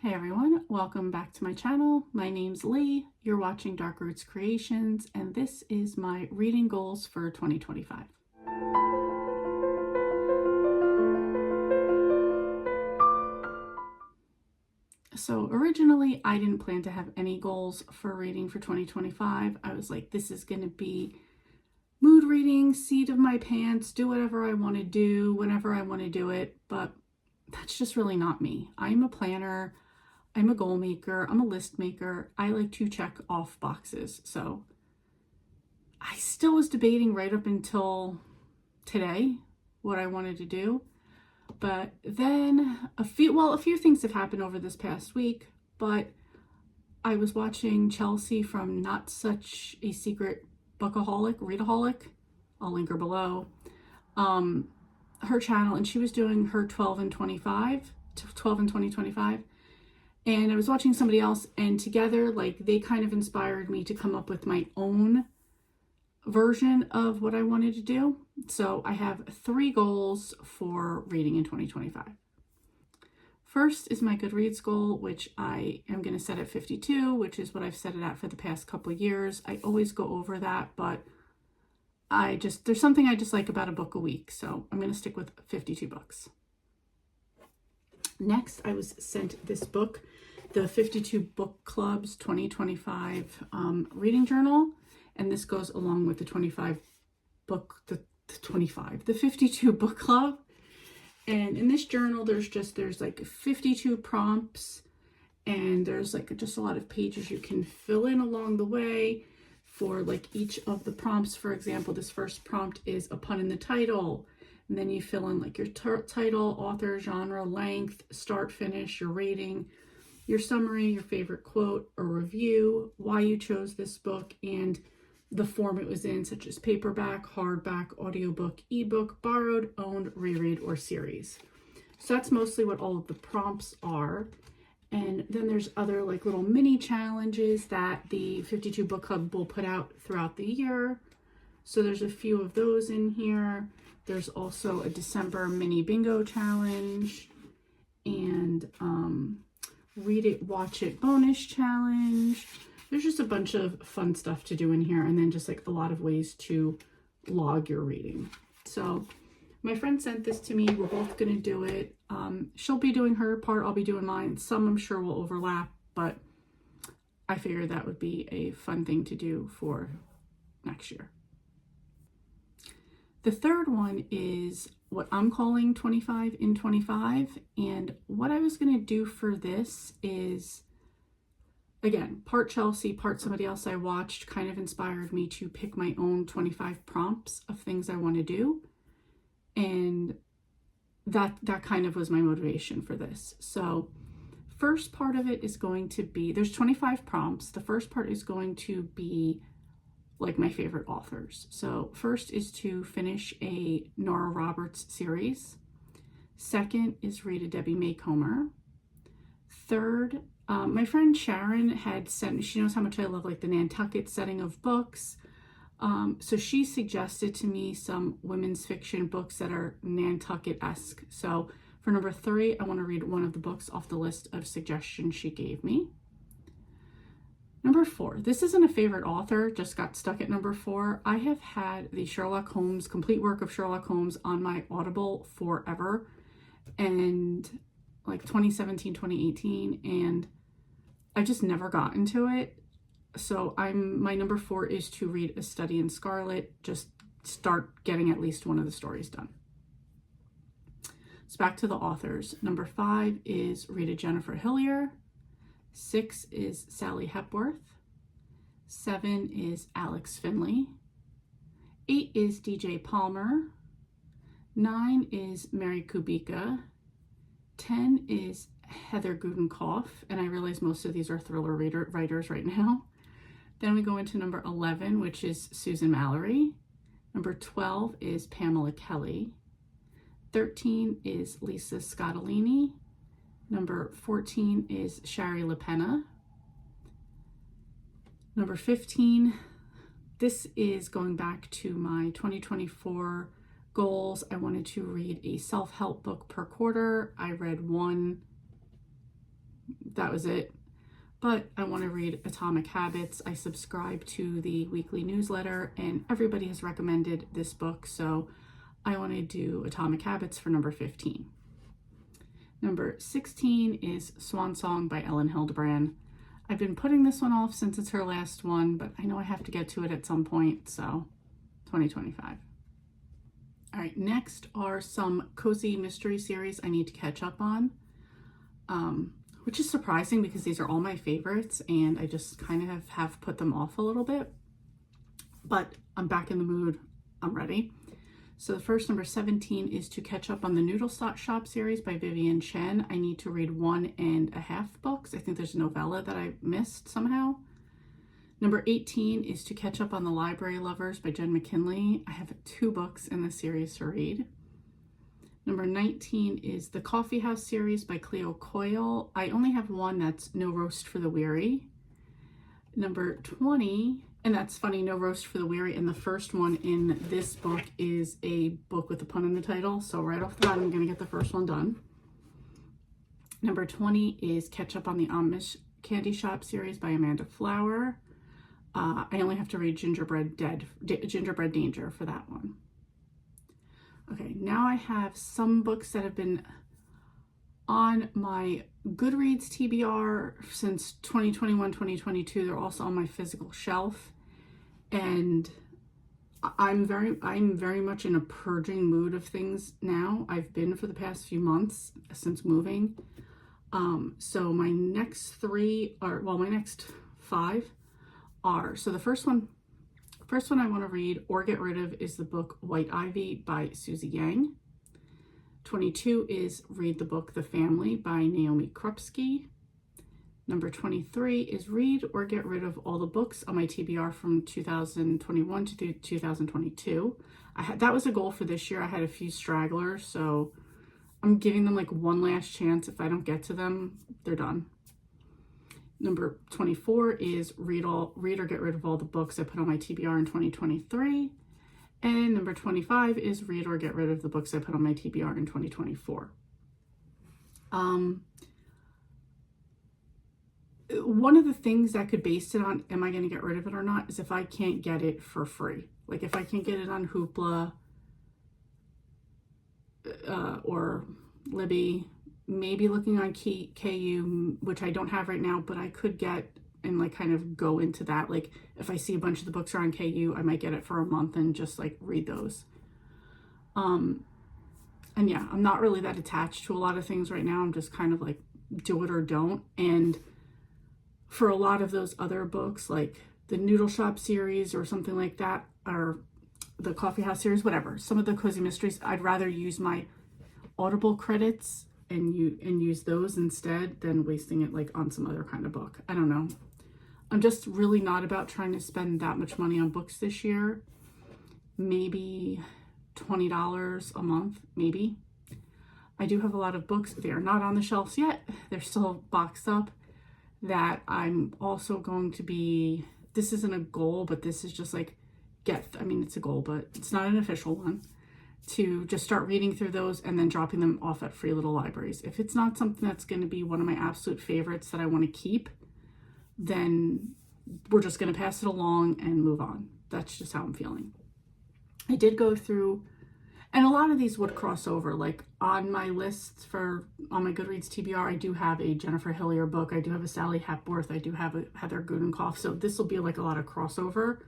Hey everyone, welcome back to my channel. My name's Lee, you're watching Dark Roots Creations, and this is my reading goals for 2025. So originally I didn't plan to have any goals for reading for 2025. I was like, this is going to be mood reading, seat of my pants, do whatever I want to do, whenever I want to do it, but that's just really not me. I'm a planner. I'm a goal maker, I'm a list maker. I like to check off boxes. So I still was debating right up until today what I wanted to do. But then a few things have happened over this past week, but I was watching Chelsea from Not Such a Secret Bookaholic, Readaholic. I'll link her below. Her channel, and she was doing her 12 in 2025. And I was watching somebody else, and together, like, they kind of inspired me to come up with my own version of what I wanted to do. So I have 3 goals for reading in 2025. First is my Goodreads goal, which I am going to set at 52, which is what I've set it at for the past couple of years. I always go over that, but there's something I just like about a book a week. So I'm going to stick with 52 books. Next, I was sent this book, the 52 Book Club's 2025 reading journal, and this goes along with the 52 book club. And in this journal, there's like 52 prompts, and there's like just a lot of pages you can fill in along the way for like each of the prompts. For example, this first prompt is a pun in the title. And then you fill in like your title, author, genre, length, start, finish, your rating, your summary, your favorite quote or review, why you chose this book, and the form it was in, such as paperback, hardback, audiobook, ebook, borrowed, owned, reread, or series. So that's mostly what all of the prompts are. And then there's other like little mini challenges that the 52 Book Club will put out throughout the year. So there's a few of those in here. There's also a December mini bingo challenge and read it, watch it bonus challenge. There's just a bunch of fun stuff to do in here, and then just like a lot of ways to log your reading. So my friend sent this to me. We're both going to do it. She'll be doing her part. I'll be doing mine. Some I'm sure will overlap, but I figured that would be a fun thing to do for next year. The third one is what I'm calling 25 in 25. And what I was going to do for this is, again, part Chelsea, part somebody else I watched kind of inspired me to pick my own 25 prompts of things I want to do. And that kind of was my motivation for this. So first part of it is going to be, there's 25 prompts. The first part is going to be like my favorite authors. So first is to finish a Nora Roberts series. Second is read a Debbie May Comer. Third, my friend Sharon had sent me, she knows how much I love like the Nantucket setting of books. So she suggested to me some women's fiction books that are Nantucket-esque. So for number 3, I want to read one of the books off the list of suggestions she gave me. Number 4, this isn't a favorite author, just got stuck at number 4. I have had the Sherlock Holmes, complete work of Sherlock Holmes on my Audible forever, and like 2017, 2018, and I just never got into it. So my number 4 is to read A Study in Scarlet, just start getting at least one of the stories done. So back to the authors. Number 5 is read a Jennifer Hillier. 6 is Sally Hepworth. 7 is Alex Finley. 8 is DJ Palmer. 9 is Mary Kubica. 10 is Heather Gudenkauf, and I realize most of these are thriller writers right now. Then we go into number 11, which is Susan Mallory. Number 12 is Pamela Kelly. 13 is Lisa Scottolini. Number 14 is Shari LaPena. Number 15, this is going back to my 2024 goals. I wanted to read a self-help book per quarter. I read one that was it. But I want to read Atomic Habits. I subscribe to the weekly newsletter and everybody has recommended this book, so I want to do Atomic Habits for number 15. Number 16 is Swan Song by Ellen Hildebrand. I've been putting this one off since it's her last one, but I know I have to get to it at some point, so 2025. All right, next are some cozy mystery series I need to catch up on, which is surprising because these are all my favorites and I just kind of have put them off a little bit, but I'm back in the mood. I'm ready. So the first, number 17, is to catch up on the Noodle Shop series by Vivian Chen. I need to read 1.5 books. I think there's a novella that I missed somehow. Number 18 is to catch up on The Library Lovers by Jen McKinley. I have 2 books in the series to read. Number 19 is the Coffee House series by Cleo Coyle. I only have one, that's No Roast for the Weary. Number 20, and that's funny, No Roast for the Weary, and the first one in this book is a book with a pun in the title, so right off the bat I'm going to get the first one done. Number 20 is Catch Up on the Amish Candy Shop series by Amanda Flower. I only have to read Gingerbread Danger for that one. Okay, now I have some books that have been on my Goodreads TBR since 2021, 2022. They're also on my physical shelf, and I'm very much in a purging mood of things now. I've been for the past few months since moving. So my next 5 are, so the first one I want to read or get rid of is the book White Ivy by Susie Yang. 22 is read the book The Family by Naomi Krupski. Number 23 is read or get rid of all the books on my TBR from 2021 to 2022. That was a goal for this year. I had a few stragglers, so I'm giving them like one last chance. If I don't get to them, they're done. Number 24 is read or get rid of all the books I put on my TBR in 2023. And number 25 is read or get rid of the books I put on my TBR in 2024. One of the things that could base it on, am I going to get rid of it or not, is if I can't get it for free. Like if I can't get it on Hoopla or Libby, maybe looking on KU, which I don't have right now, but I could get and like kind of go into that. Like if I see a bunch of the books are on KU, I might get it for a month and just like read those. And yeah, I'm not really that attached to a lot of things right now. I'm just kind of like do it or don't. And for a lot of those other books, like the Noodle Shop series or something like that, or the Coffee House series, whatever, some of the cozy mysteries, I'd rather use my Audible credits and use those instead than wasting it like on some other kind of book. I don't know. I'm just really not about trying to spend that much money on books this year. Maybe $20 a month, maybe. I do have a lot of books. They are not on the shelves yet. They're still boxed up that I'm also going to be, this isn't a goal, but this is just like it's a goal, but it's not an official one, to just start reading through those and then dropping them off at free little libraries. If it's not something that's going to be one of my absolute favorites that I want to keep, then we're just going to pass it along and move on. That's just how I'm feeling. I did go through, and a lot of these would cross over. Like on my list on my Goodreads TBR, I do have a Jennifer Hillier book. I do have a Sally Hepworth. I do have a Heather Gudenkauf. So this will be like a lot of crossover.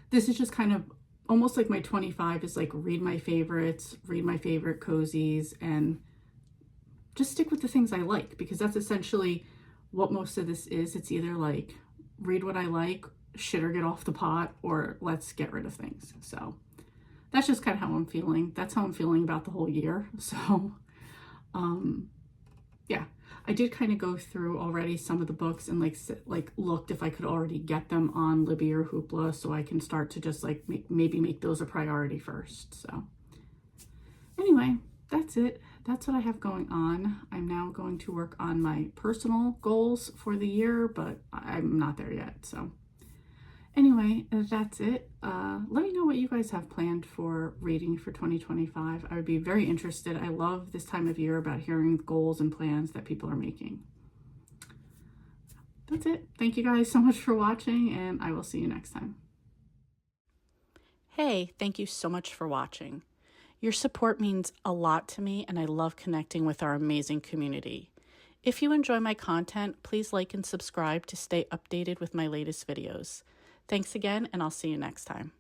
This is just kind of almost like my 25 is like read my favorites, read my favorite cozies, and just stick with the things I like, because that's essentially what most of this is. It's either like read what I like, shit or get off the pot, or let's get rid of things. So that's just kind of how I'm feeling. That's how I'm feeling about the whole year. So yeah, I did kind of go through already some of the books and like looked if I could already get them on Libby or Hoopla, so I can start to just like maybe make those a priority first. So anyway, that's it. That's what I have going on. I'm now going to work on my personal goals for the year, but I'm not there yet. So anyway, that's it. Let me know what you guys have planned for reading for 2025. I would be very interested. I love this time of year about hearing goals and plans that people are making. that's it. Thank you guys so much for watching, and I will see you next time. Hey, thank you so much for watching. Your support means a lot to me, and I love connecting with our amazing community. If you enjoy my content, please like and subscribe to stay updated with my latest videos. Thanks again, and I'll see you next time.